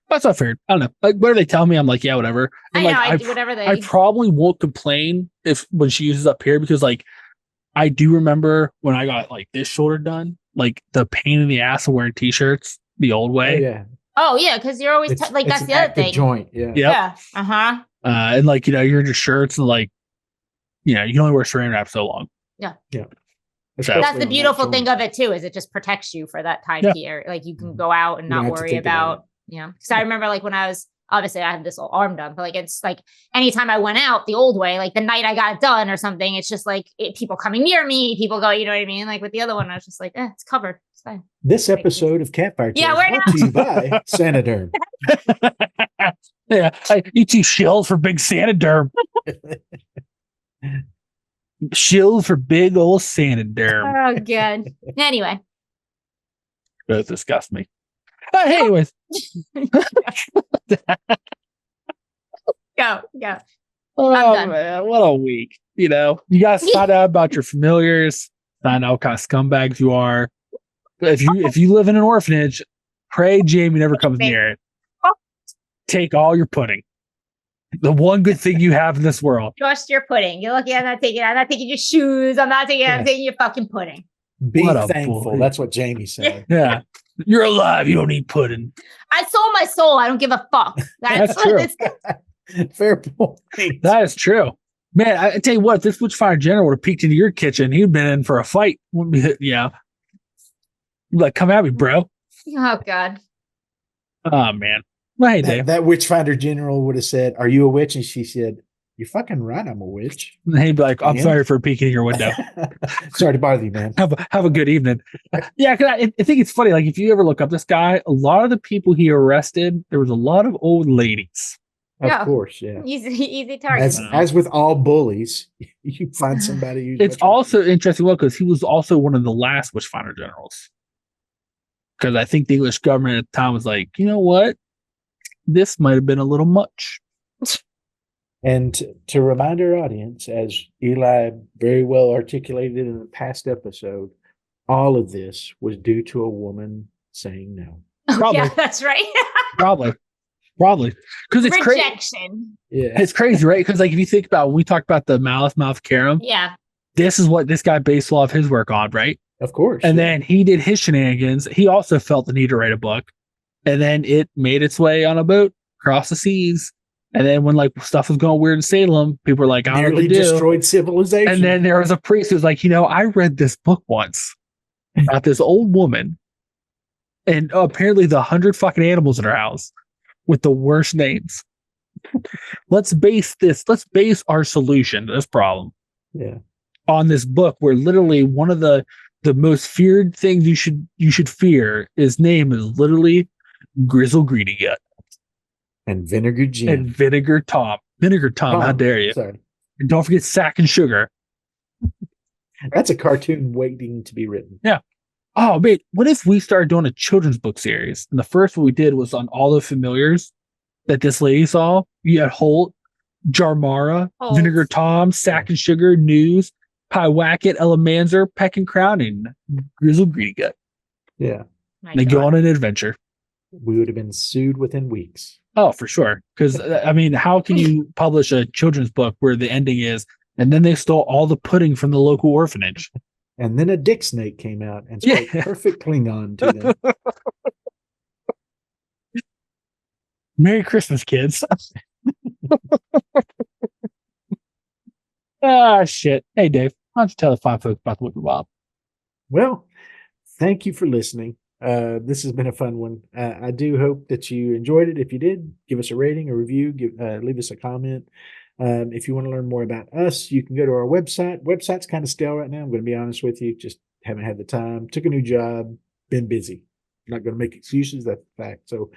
That's not fair. I don't know. Like whatever they tell me, I'm like, yeah, whatever. And I do whatever they. I probably won't complain when she uses up here because like, I do remember when I got like this shoulder done, like the pain in the ass of wearing t-shirts the old way. Oh yeah, because you're always like that's the other thing. Joint, yeah. And like you're in your shirts and like you can only wear saran wrap so long. Yeah. So, that's the beautiful thing of it too, is it just protects you for that time period. Like you can go out and not worry about because I remember like when I was obviously I had this arm done, but like it's like anytime I went out the old way, like the night I got it done or something, it's just like people coming near me, people go, you know what I mean? Like with the other one, I was just like, it's covered. It's fine. This episode of Campfire is brought to you by Saniderm. Yeah, you two shills for big Saniderm. Shills for big old Santander. Oh, God. Anyway. Both disgust me. Anyways. Go. Oh, I'm done. man, what a week. You know, you guys find out about your familiars, find out what kind of scumbags you are. If you live in an orphanage, pray Jamie never comes near it. Take all your pudding. The one good thing you have in this world. Just your pudding. You're lucky I'm not taking your shoes. I'm taking your fucking pudding. Be thankful. Boy. That's what Jamie said. Yeah. You're alive. You don't need pudding. I sold my soul. I don't give a fuck. That's true. Fair point. That is true. Man, I tell you what, this Witchfinder General would have peeked into your kitchen. He'd been in for a fight. Yeah. Like, come at me, bro. Oh, God. Oh, man. Well, hey, Dave. That Witchfinder General would have said, "Are you a witch?" And she said, "You're fucking right, I'm a witch." And he'd be like, "I'm sorry for peeking in your window. Sorry to bother you, man. Have a good evening." Yeah, because I think it's funny. Like, if you ever look up this guy, a lot of the people he arrested, there was a lot of old ladies. Of course, yeah. Easy target. As with all bullies, you find somebody who's. It's also interesting, well, because he was also one of the last Witchfinder generals. Because I think the English government at the time was like, you know what? This might have been a little much. And to remind our audience, as Eli very well articulated in the past episode, all of this was due to a woman saying no. Oh, yeah, that's right. Probably. Because it's crazy. Rejection. Yeah. It's crazy, right? Because like if you think about when we talked about the Mouth Carum, yeah, this is what this guy based a lot of his work on, right? Of course. And then he did his shenanigans. He also felt the need to write a book. And then it made its way on a boat across the seas. And then when like stuff was going weird in Salem, people were like, I don't know what to do. Destroyed civilization. And then there was a priest who was like, I read this book once about this old woman and apparently the 100 fucking animals in her house with the worst names. Let's base our solution to this problem on this book where literally one of the most feared things you should fear, his name is literally Grizzle Greedy Gut. And Vinegar Jim. And Vinegar Tom. Vinegar Tom, how dare you? Sorry. And don't forget Sack and Sugar. That's a cartoon waiting to be written. Yeah. Oh, man, what if we started doing a children's book series? And the first one we did was on all the familiars that this lady saw. You had Holt, Jarmara, Vinegar Tom, Sack and Sugar, News, Pyewacket, Elemanzer, Peck and Crown, and Grizzle Greedy Gut. Yeah. They go on an adventure. We would have been sued within weeks. Oh, for sure. Because, I mean, how can you publish a children's book where the ending is, and then they stole all the pudding from the local orphanage? And then a dick snake came out and spoke perfect Klingon to them. Merry Christmas, kids. Shit. Hey, Dave, why don't you tell the fine folks about the Wicked Wild? Well, thank you for listening. This has been a fun one. I do hope that you enjoyed it. If you did, give us a rating, a review, leave us a comment. If you want to learn more about us, you can go to our website. Website's kind of stale right now. I'm going to be honest with you. Just haven't had the time. Took a new job. Been busy. Not going to make excuses. That's the fact. So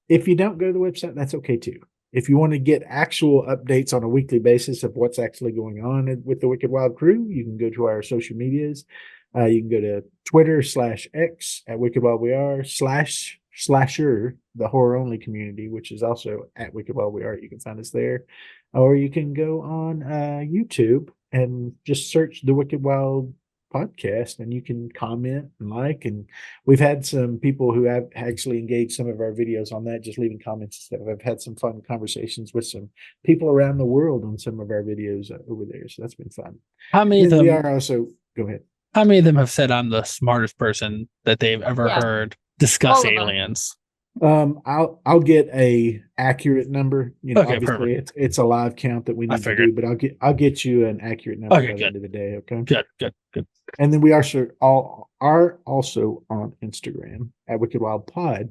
if you don't go to the website, that's okay too. If you want to get actual updates on a weekly basis of what's actually going on with the Wicked Wild crew, you can go to our social medias. You can go to Twitter /X at Wicked Wild We Are /Slasher, the horror only community, which is also at Wicked Wild We Are. You can find us there. Or you can go on YouTube and just search the Wicked Wild podcast, and you can comment and like. And we've had some people who have actually engaged some of our videos on that, just leaving comments and stuff. I've had some fun conversations with some people around the world on some of our videos over there. So that's been fun. How many of them? We are also, go ahead. How many of them have said I'm the smartest person that they've ever heard discuss aliens? I'll get a accurate number. Okay, obviously perfect. it's a live count that we need to do, but I'll get you an accurate number by the end of the day. Okay. Good. And then we are also on Instagram at Wicked Wild Pod.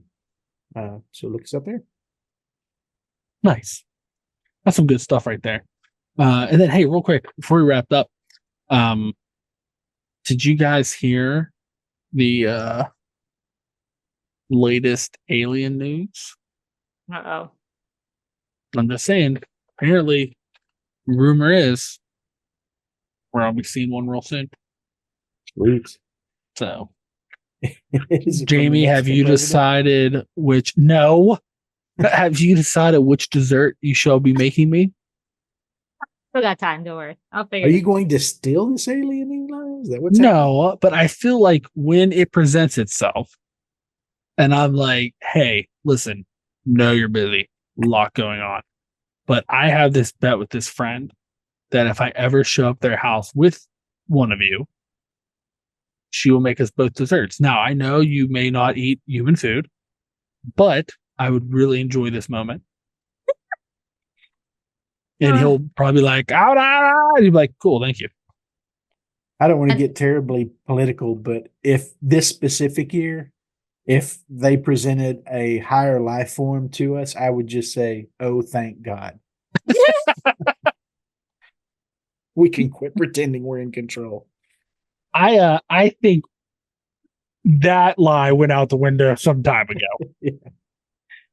So look us up there. Nice. That's some good stuff right there. And then, hey, real quick before we wrapped up, did you guys hear the latest alien news? Uh-oh. I'm just saying, apparently, rumor is where I'll be seeing one real soon. Sweet. So, Is it from the Jamie, have Mexican you president? decided which? No. Have you decided which dessert you shall be making me? Still got time. Don't worry. I'll figure Are it you going to steal this alien Eli? Is that what's No, but I feel like when it presents itself, and I'm like, hey, listen, know you're busy, a lot going on. But I have this bet with this friend that if I ever show up their house with one of you, she will make us both desserts. Now, I know you may not eat human food, but I would really enjoy this moment. And he'll probably be like, out, out, out. And he'll be like, cool, thank you. I don't want to get terribly political, but if this specific year, if they presented a higher life form to us, I would just say, oh, thank God. We can quit pretending we're in control. I think that lie went out the window some time ago. Yeah.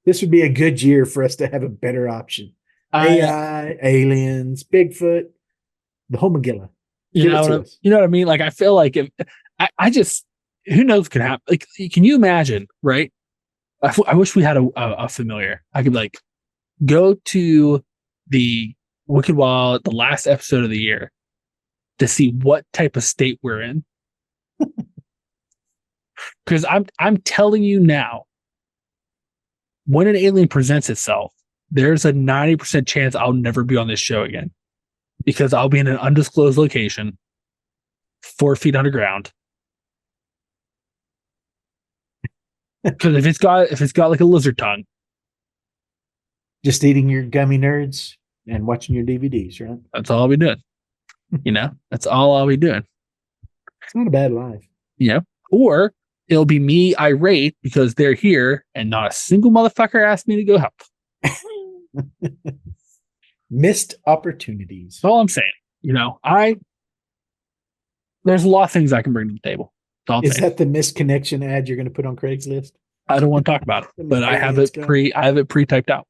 This would be a good year for us to have a better option. AI, aliens, Bigfoot, the whole Megillah. You know what I mean? Like, I feel like if I just, who knows what can happen? Like, can you imagine, right? I wish we had a familiar. I could like go to the Wicked Wild, the last episode of the year, to see what type of state we're in. Because I'm telling you now, when an alien presents itself, there's a 90% chance I'll never be on this show again. Because I'll be in an undisclosed location, 4 feet underground. Because if it's got like a lizard tongue, just eating your gummy nerds and watching your DVDs, right? that's all I'll be doing. That's all I'll be doing. It's not a bad life. Or it'll be me irate because they're here and not a single motherfucker asked me to go help. Missed opportunities. That's all I'm saying. There's a lot of things I can bring to the table. Is that the missed connection ad you're going to put on Craigslist? I don't want to talk about it, but I have it pre-typed out.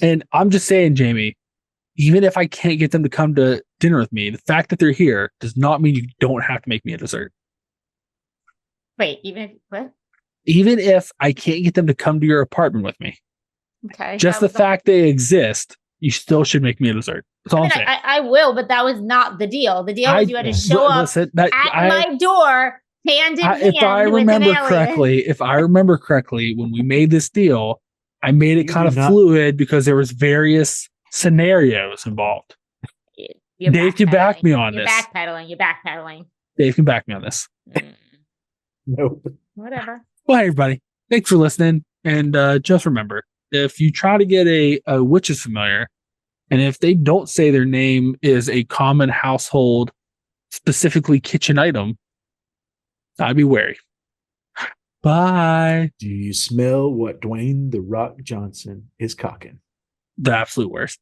And I'm just saying, Jamie, even if I can't get them to come to dinner with me, the fact that they're here does not mean you don't have to make me a dessert. Wait, what? Even if I can't get them to come to your apartment with me. Okay. Just the fact they exist, you still should make me a dessert. That's all I'm saying. I will, but that was not the deal. The deal was you had to show up at my door, hand in hand. If I remember correctly, when we made this deal, I made it kind of fluid because there was various scenarios involved. Dave can back me on this. You're backpedaling. Dave can back me on this. Nope. Whatever. Well, hey, everybody. Thanks for listening. And just remember, if you try to get a witch's familiar, and if they don't say their name is a common household, specifically kitchen item, I'd be wary. Bye. Do you smell what Dwayne "The Rock" Johnson is cocking? The absolute worst.